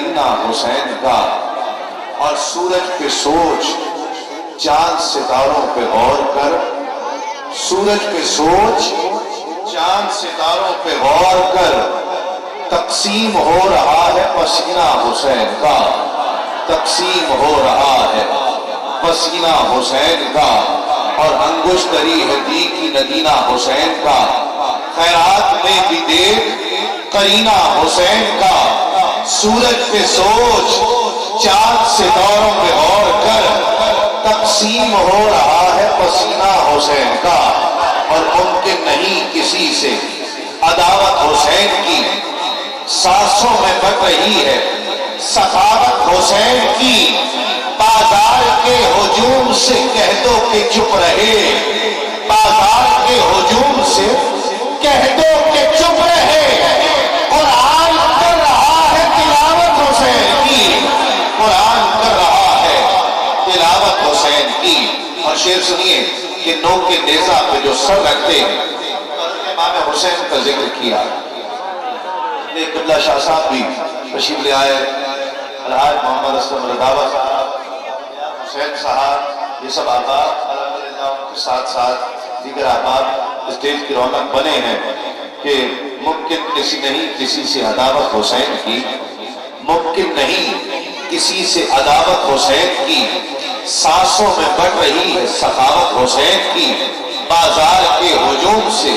کرینہ حسین کا، اور سورج پہ سوچ، چاند ستاروں پہ غور کر، سورج پہ سوچ، چاند ستاروں پہ غور کر، تقسیم ہو رہا ہے پسینہ حسین کا، تقسیم ہو رہا ہے پسینہ حسین کا، اور انگشتری ہے دی کی نگینہ حسین کا، خیرات میں بھی دیکھ کرینہ حسین کا، سورج پہ سوچ، چاند ستاروں پہ غور کر، تقسیم ہو رہا ہے پسینہ حسین کا، اور ممکن نہیں کسی سے عداوت حسین کی، سانسوں میں بڑھ رہی ہے سخاوت حسین کی، بازار کے ہجوم سے کہہ دو کہ چپ رہے، بازار کے ہجوم سے کہہ دو کہ چپ رہے، قرآن کر رہا ہے تلاوت حسین کی، قرآن کر رہا ہے تلاوت حسین کی۔ اور شعر سنیے کہ نو کے نیزہ پہ جو سر رکھتے ہیں، امام حسین کا ذکر کیا، قبلہ شاہ صاحب بھی تشریف لے آئے، الحاج محمد اسلم رضاوہ صاحب، حسین صاحب، یہ سب آباد الحمدللہ ان کے ساتھ ساتھ دیگر آباد اسٹیج کی رونق بنے ہیں کہ ممکن کسی نہیں کسی سے عداوت حسین کی، ممکن نہیں کسی سے عداوت حسین کی، سانسوں میں بڑھ رہی ہے سخاوت حسین کی، بازار کے ہجوم سے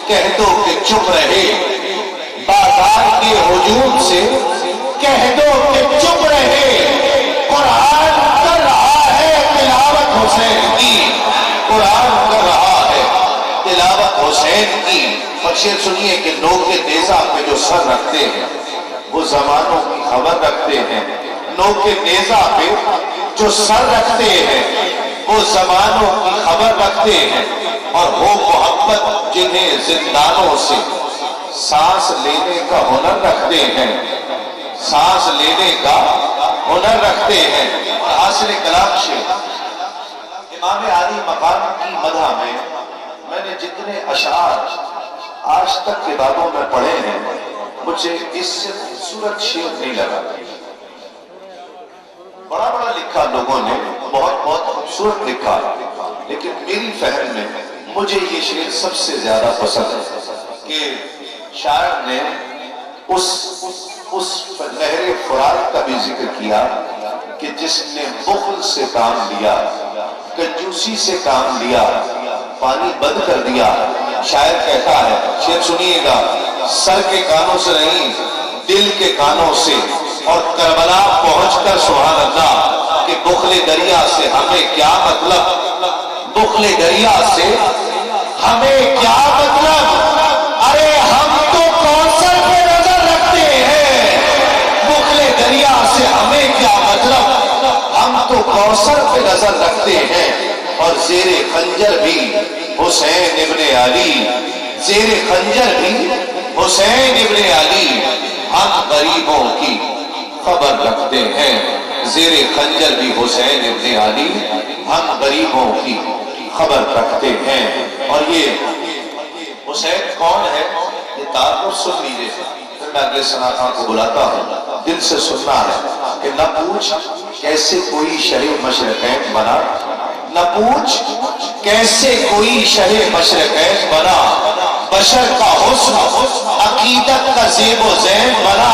کہہ دو کہ چپ رہے، بازار کے ہجوم سے کہہ دو کہ چپ رہے، قرآن کر رہا ہے تلاوت حسین کی، قرآن کر رہا ہے تلاوت حسین کی۔ اور شعر سنیے کہ نو کے نیزہ پہ جو سر رکھتے ہیں وہ زمانوں کی خبر رکھتے ہیں، نو کے نیزہ پہ جو سر رکھتے ہیں وہ زمانوں کی خبر رکھتے ہیں، اور وہ محبت جنہیں زندانوں سے سانس لینے کا ہنر رکھتے ہیں، سانس لینے کا ہنر رکھتے ہیں۔ حاصل کلام شعر امام عالی مقام کی مدح میں نے جتنے اشعار آج تک کتابوں میں پڑھے ہیں، مجھے اس سے خوبصورت شعر نہیں لگا۔ بڑا بڑا لکھا لوگوں نے، بہت بہت خوبصورت لکھا، لیکن میری فہم میں مجھے یہ شعر سب سے زیادہ پسند ہے کہ شاعر نے اس نہر فرات کا بھی ذکر کیا کہ جس نے بخل سے کام لیا، کنجوسی سے کام لیا، پانی بند کر دیا۔ شاعر کہتا ہے، شعر سنیے گا، سر کے کانوں سے نہیں دل کے کانوں سے، اور کربلا پہنچ کر سبحان اللہ کہ بخل دریا سے ہمیں کیا مطلب، بخل دریا سے ہمیں کیا مطلب، ارے ہم تو کوثر پہ نظر رکھتے ہیں، بخل دریا سے ہمیں کیا مطلب، ہم تو کوثر پہ نظر رکھتے ہیں۔ اور زیر خنجر بھی حسین ابن علی، زیر خنجر بھی حسین ابن علی، ہم غریبوں کی خبر رکھتے ہیں، زیر خنجر بھی حسین ابن علی، ہم غریبوں کی خبر رکھتے ہیں۔ اور یہ حسین کون ہے، یہ تعارف سن لیجیے، پھر میں اگلے ثنا خان کو بلاتا ہوں۔ دل سے سننا ہے کہ نہ پوچھ کیسے کوئی شہ مشرقین بنا، نہ پوچھ کیسے کوئی شہ مشرقین بنا، بشر کا حسن عقیدت کا زیب و زین بنا،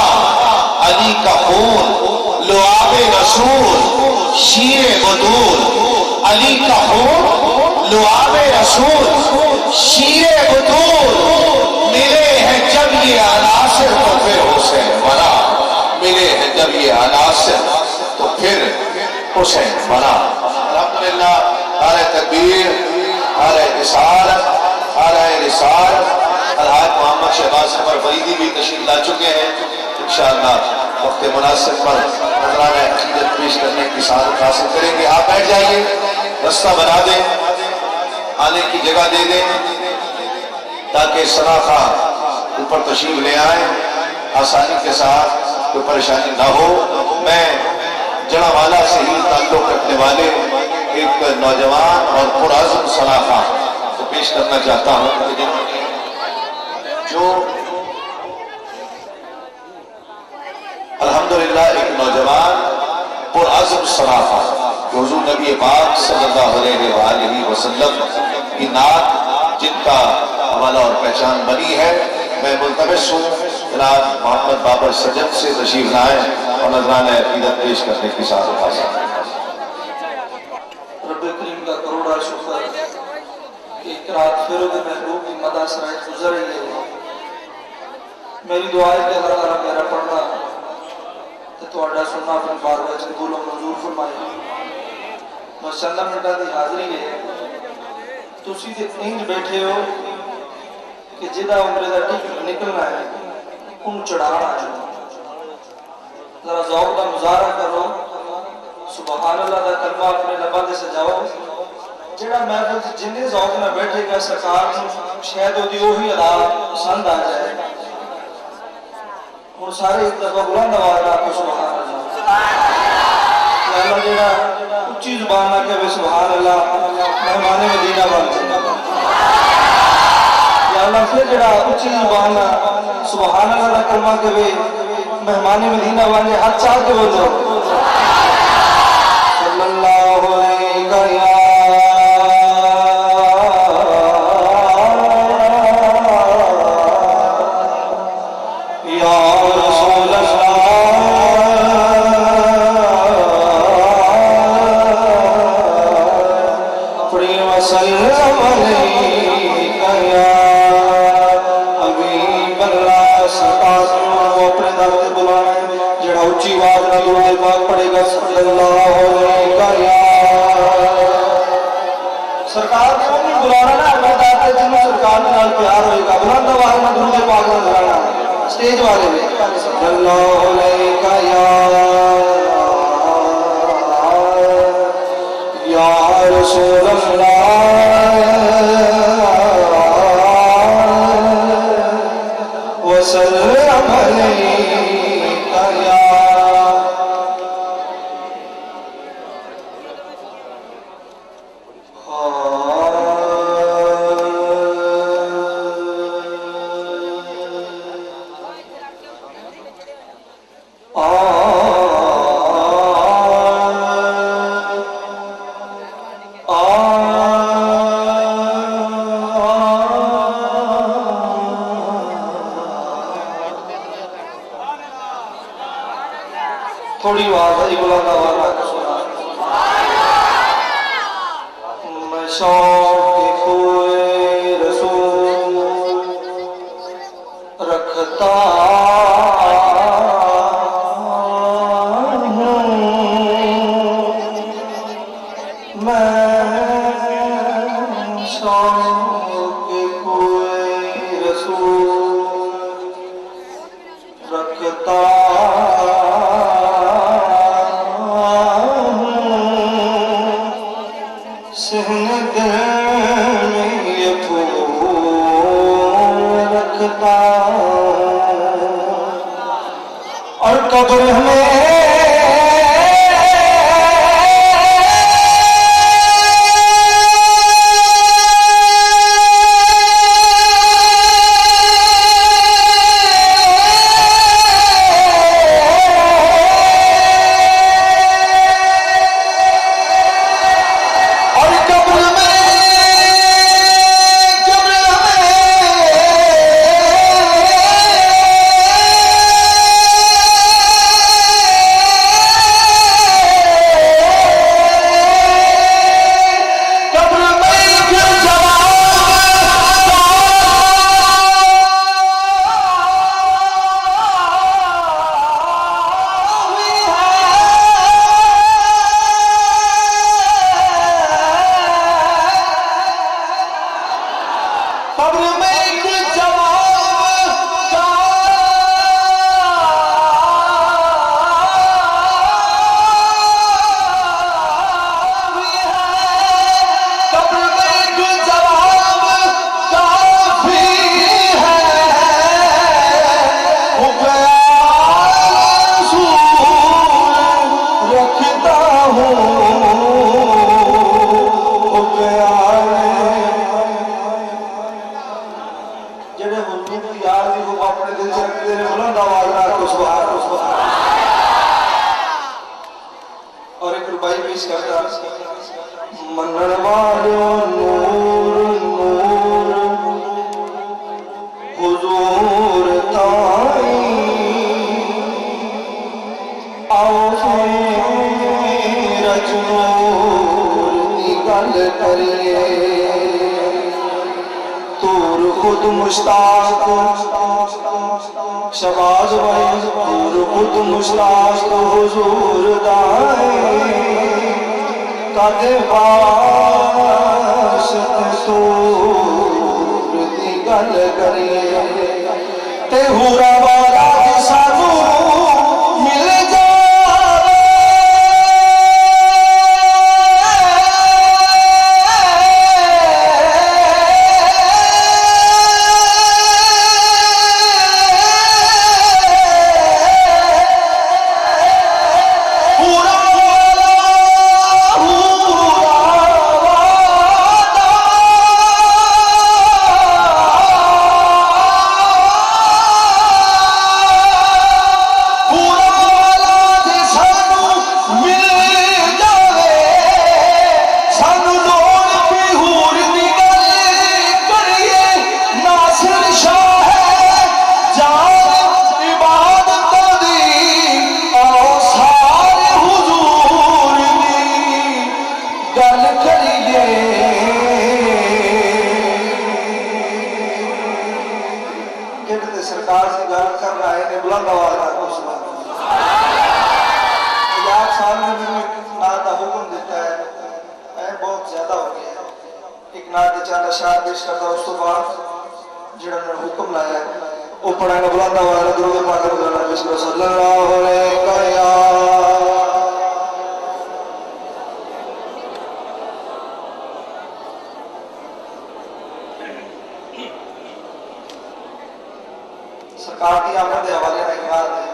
علی کا خون لعاب رسول شیر بدول، علی کا خون لعاب رسول شیر بدول، ملے ہیں جب یہ عناصر تو پھر حسین بنا، ملے ہیں جب یہ عناصر تو پھر حسین بنا۔ الحمدللہ، نعرہ تکبیر، نعرہ رسالت، نعرہ رسالت۔ الحاج محمد شہباز صفر فریدی بھی تشریف لا چکے ہیں، انشاءاللہ وقت مناسب پر نذرانہ عقیدت پیش کرنے کی سعادت حاصل کریں گے۔ آپ بیٹھ جائیے، رستہ بنا دیں، آنے کی جگہ دے دیں تاکہ ثنا خان اوپر تشریف لے آئیں آسانی کے ساتھ، کوئی پریشانی نہ ہو۔ میں جڑاوالا سے ہی تعلق رکھنے والے ایک نوجوان اور پرعزم ثنا خان کو پیش کرنا چاہتا ہوں جو الحمدللہ ایک نوجوان پرعزم صرافہ کہ حضور نبی پاک صلی اللہ علیہ وآلہ وسلم کی نعت جن کا حوالہ اور پہچان بنی ہے، میں ملتمس ہوں جناب محمد بابر سجد سے تشریف لائیں اور نذرانہ عقیدت پیش کرنے کی سعادت حاصل کریں۔ رب کریم کا کروڑا شکر کہ ایک رات پھر وہ محبوب کی مدہ سرائٹ گزر رہی ہے۔ میری دعا ہے کہ اللہ تعالیٰ میرا پڑھنا تو اڈا سننا اپنے بارگاہ وچ قبول و منظور فرمائے۔ بس چند منٹاں دی حاضری ہے، تسی تے انج بیٹھے ہو کہ جدا عمرے دا ٹکٹ نکلنا ہے ان چڑھانا ہے۔ ذرا ذوق کا مظاہرہ کرو، سبحان اللہ دا کلمہ اپنے لباں تے سجاؤ۔ جڑا محفل جن ذوق نہ بیٹھے گا سرکار شاید وہ وہی ادا پسند آ جائے۔ اور سارے ایک دفعہ بلند آواز آکو سبحان اللہ۔ یا اللہ جڑا اچھی زبان نہ کہے سبحان اللہ مہمان مدینہ بن جائے۔ یا اللہ پھر جڑا اچھی زبان نہ سبحان اللہ دا کلمہ کہے مہمان مدینہ بن جائے۔ ہاتھ چاہ کے بولو صلی اللہ علیہ سرکار کو بھی بلانا نا اپنے داتے جن میں سرکار کے نال پیار ہوئے گا۔ بلند آواز میں درود پاک میں دلانا سٹیج والے میں صلی اللہ علیہ یا رسول اللہ وسلم علیکہ یا تھوڑی آواز ہے بلند آواز میں سنا۔ میں شوق کوئے رسول رکھتا ہوں، میں شوق کوئے رسول رکھتا سہن دل میں پیش کرتا منن والو نور نور حضور تائی آؤ سورج نور دی گل کریے تور خود مشتاق شباز بھائی تور خود مشتاق حضور دائیں کدے واسط سور دی گل کریے تے ہورا والا دی سانو مل جاوے سرکار سے گل کر رہے ہیں بلند آواز یاد صاحب نے بھی نعت کا حکم دیتا ہے بہت زیادہ ہو گیا ایک نعت چند اشعار پیش کرتا اس تو بعد جڑا نے حکم لایا ہے وہ پڑھائے گا بلند آواز درود پاک گزارنا پیش کرو صلی اللہ علیہ سرکار کی آمد کے حوالے میں اقرار ہے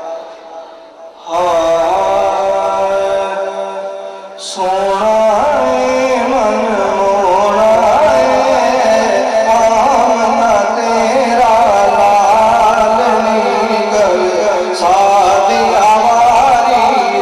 سونا من موڑا آمنا تیرا لال نگل سادی آواری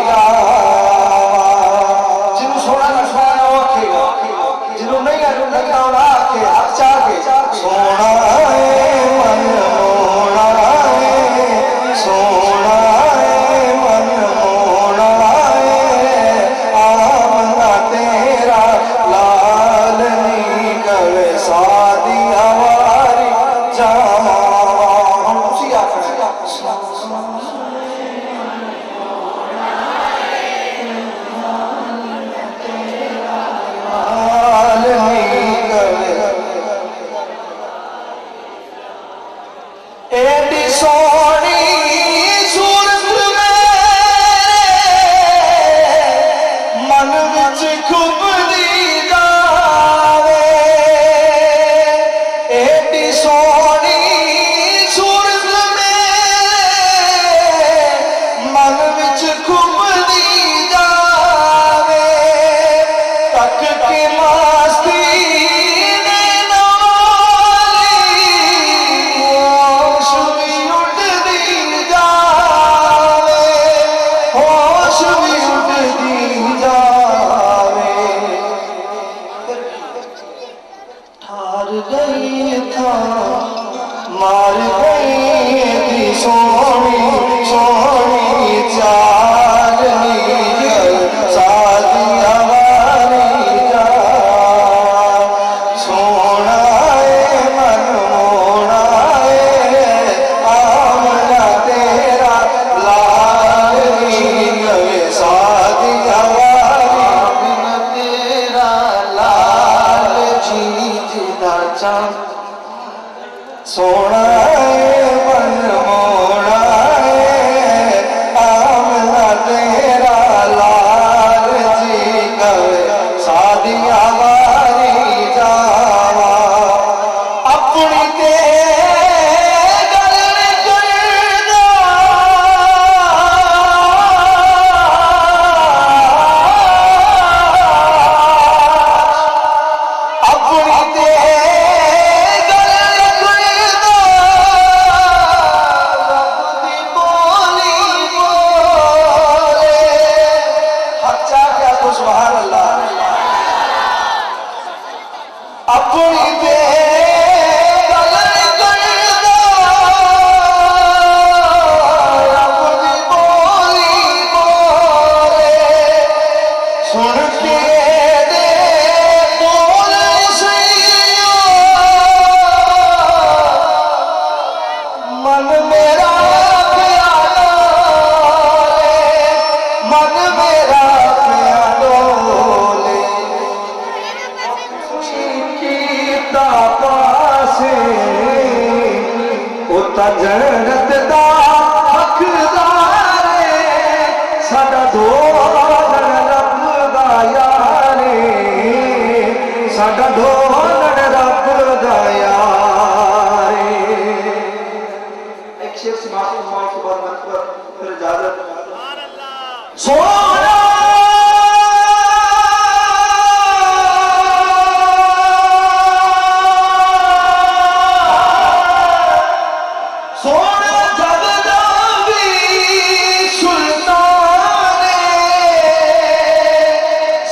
سونا سونا جب نبی سلطان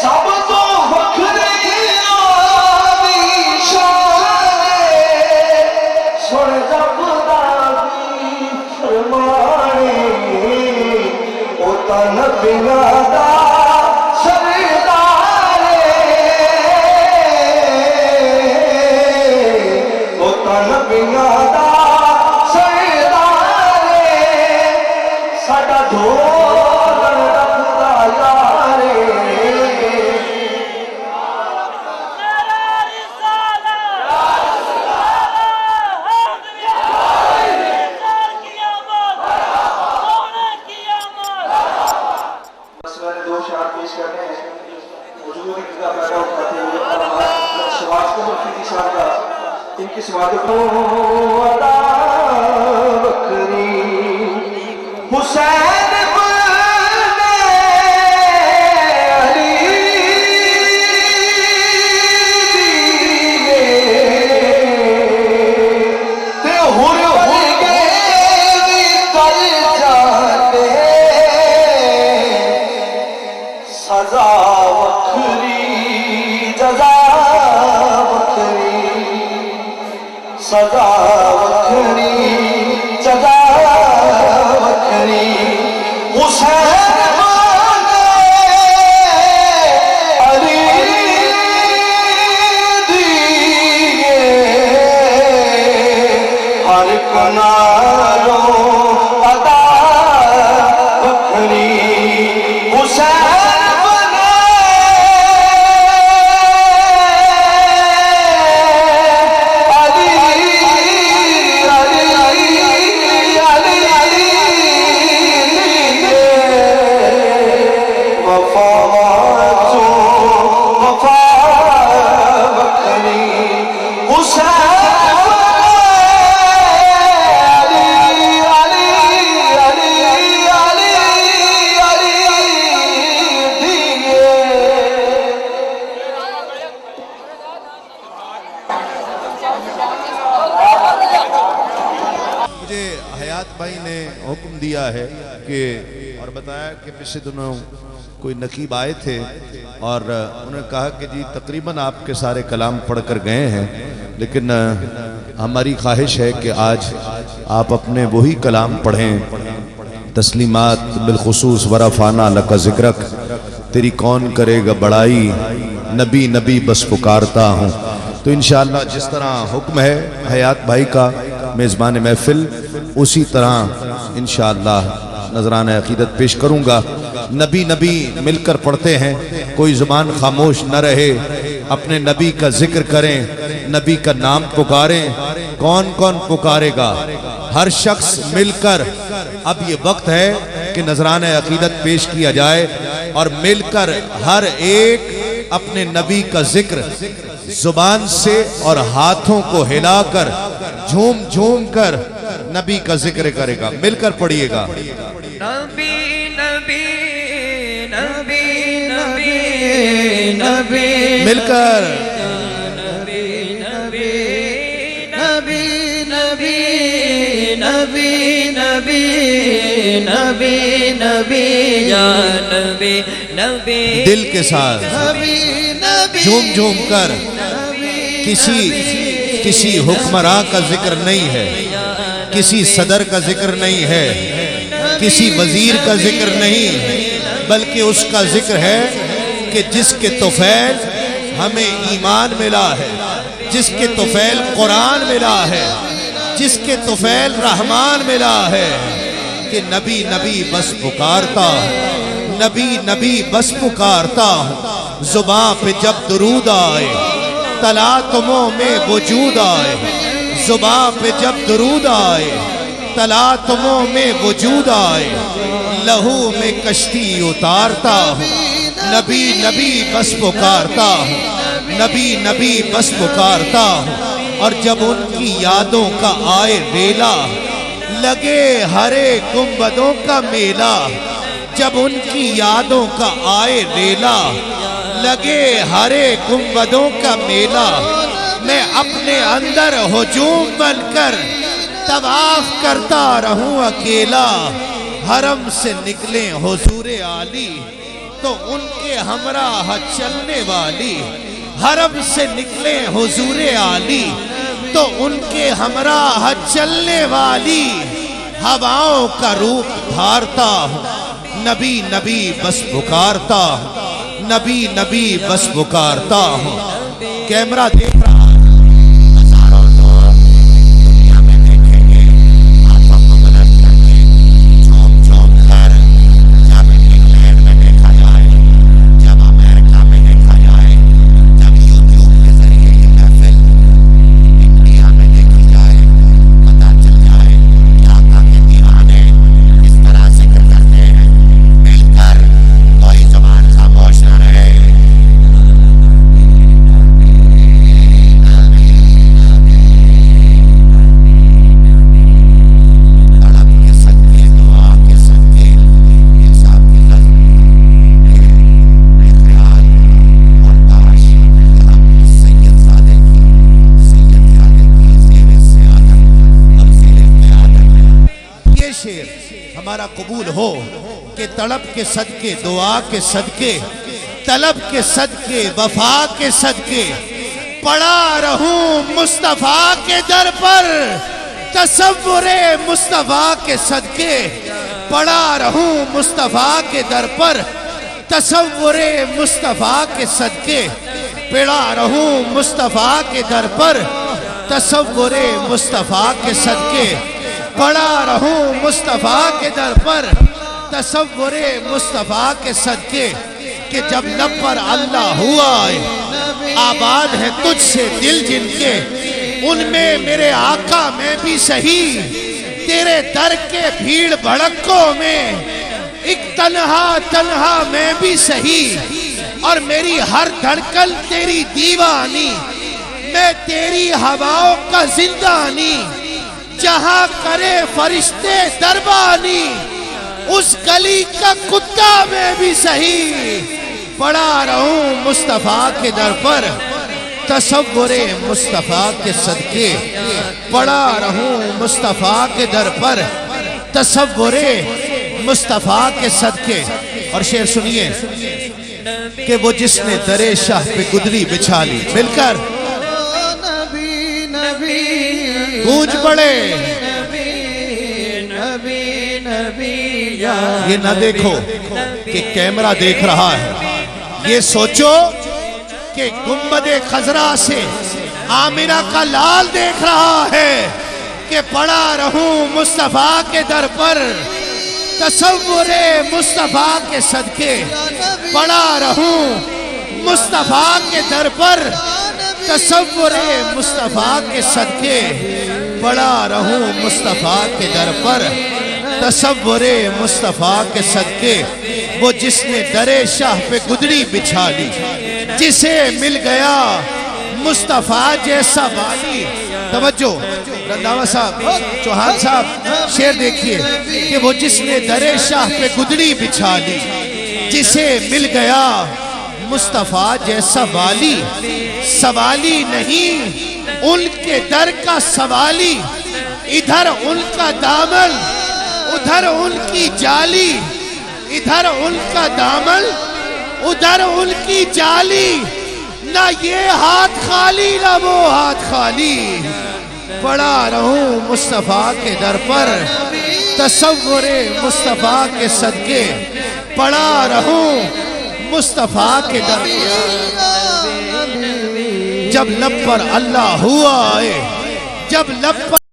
سب تو وکھری آدی شان سن جب نبی فرمانے او تن بنا دا سردار او تن بنا دا سردار ساڈا ڈھول رکھدا یار بس میں نے دو شعر پیش کرنے ہیں وجود کی کا پیدا اٹھاتے ہوئے علامات شواز کو مفیدی صاحب کا ان کی سواد کو ادا بکری حسین بن علی تے ہور کے بھی کر جاتے سزا وکھری جزا وکھری سزا وکھری جزا وکھری حسین بن علی دیے ہر کناروں ادا وکھری حسین بن علی علی علی علی وفا وفا وکھری حسین علی علی علی علی علی دیے مجھے حیات بھائی نے حکم دیا ہے کہ اور بتایا کہ پچھلے دنوں کوئی نقیب آئے تھے اور انہوں نے کہا کہ جی تقریباً آپ کے سارے کلام پڑھ کر گئے ہیں لیکن ہماری خواہش ہے کہ آج آپ اپنے وہی کلام پڑھیں تسلیمات بالخصوص ورفعنا لک ذکرک تیری کون کرے گا بڑائی نبی نبی بس پکارتا ہوں تو انشاءاللہ جس طرح حکم ہے حیات بھائی کا میزبان محفل اسی طرح انشاءاللہ نذرانہ عقیدت پیش کروں گا نبی نبی مل کر پڑھتے ہیں کوئی زبان خاموش نہ رہے اپنے نبی کا ذکر کریں نبی کا نام پکاریں کون کون پکارے گا ہر شخص مل کر اب یہ وقت ہے کہ نذرانہ عقیدت پیش کیا جائے اور مل کر ہر ایک اپنے نبی کا ذکر زبان سے اور ہاتھوں کو ہلا کر جھوم جھوم کر نبی کا ذکر کرے گا مل کر پڑھیے گا نبی نبی نبی نبی نبی مل کر نبی نبی نبی نبی نبی نبی نبی نبی یا نبی نبی دل کے ساتھ جھوم جھوم کر کسی حکمراں کا ذکر نہیں ہے کسی صدر کا ذکر نہیں ہے کسی وزیر کا ذکر نہیں بلکہ اس کا ذکر ہے کہ جس کے طفیل ہمیں ایمان ملا ہے جس کے طفیل قرآن ملا ہے جس کے طفیل رحمان ملا ہے کہ نبی نبی بس پکارتا نبی نبی بس پکارتا ہوں زباں پہ جب درود آئے تلاطموں میں وجود آئے زباں پہ جب درود آئے تلاطموں میں وجود آئے لہو میں کشتی اتارتا ہوں نبی نبی بس پکارتا ہوں نبی نبی بس پکارتا ہوں اور جب ان کی یادوں کا آئے ویلا لگے ہرے گنبدوں کا میلہ جب ان کی یادوں کا آئے ریلا، لگے ہرے گنبدوں کا میلہ، میں اپنے اندر ہجوم بن کر طواف کرتا رہوں اکیلا۔ حرم سے نکلیں حضور عالی تو ان کے ہمراہ چلنے والی، حرم سے نکلیں حضور عالی تو ان کے ہمراہ چلنے والی، ہواؤں کا روپ دھارتا ہوں، نبی نبی بس پکارتا ہوں، نبی نبی بس پکارتا ہوں۔ کیمرہ دیکھ رہا ہے، ہزاروں لوگ دنیا میں دیکھیں گے، ہاتھوں کو بلند کر کے جھوم جھوم کر، جب انگلینڈ میں دیکھا جائے، جب امریکہ میں دیکھا جائے، جب یوٹیوب کے ذریعے یہ محفل انڈیا میں دیکھی جائے، پتہ چل جائے کہ آقا کے دیوانے اس طرح ذکر کرتے ہیں، مل کر کوئی زبان خاموش نہ رہے۔ شیر ہمارا قبول ہو کہ طلب کے صدقے، دعا کے صدقے، طلب کے صدقے، وفا کے صدقے، پڑا رہوں مصطفیٰ کے در پر، تصور مصطفیٰ کے صدقے، پڑا رہوں مصطفیٰ کے در پر، تصور مصطفیٰ کے صدقے، پڑا رہوں مصطفیٰ کے در پر، تصور مصطفیٰ کے صدقے، پڑا رہوں مصطفیٰ کے در پر، تصور مصطفیٰ کے صدقے، کہ جب لب پر اللہ ہوا ہے، آباد ہے تجھ سے دل جن کے، ان میں میرے آقا میں بھی سہی، تیرے در کے بھیڑ بھڑکوں میں ایک تنہا تنہا میں بھی سہی، اور میری ہر دھڑکن تیری دیوانی، میں تیری ہواؤں کا زندانی، جہاں کرے فرشتے دربانی، اس گلی کا کتا میں بھی سہی، پڑا رہوں مصطفیٰ کے در پر، تصور مصطفیٰ کے صدقے، پڑا رہوں مصطفیٰ کے در پر، تصور مصطفیٰ کے صدقے۔ اور شعر سنیے کہ وہ جس نے در شاہ پہ گدری بچھا لی، مل کر گونج پڑے، یہ نہ دیکھو کہ کیمرہ دیکھ رہا ہے، یہ سوچو کہ گنبد خضرا سے آمنہ کا لال دیکھ رہا ہے، کہ پڑا رہوں مصطفیٰ کے در پر، تصور مصطفیٰ کے صدقے، پڑا رہوں مصطفیٰ کے در پر، تصور مصطفیٰ کے صدقے، پڑا رہوں مصطفیٰ کے در پر، تصور مصطفیٰ کے صدقے۔ وہ جس نے در شاہ پہ گدری بچھا لی، جسے مل گیا مصطفیٰ جیسا والی۔ توجہ رنداوا صاحب، چوہان صاحب، شعر دیکھیے کہ وہ جس نے در شاہ پہ گدری بچھا لی، جسے مل گیا مصطفیٰ جیسا والی، سوالی نہیں ان کے در کا سوالی، ادھر ان کا دامن ادھر ان کی جالی، ادھر ان کا دامن ادھر ان کی جالی، نہ یہ ہاتھ خالی نہ وہ ہاتھ خالی، پڑا رہوں مصطفیٰ کے در پر، تصور مصطفیٰ کے صدقے، پڑا رہوں مصطفیٰ کے در پر۔ جب لب پر اللہ ہوا ہے، جب لب پر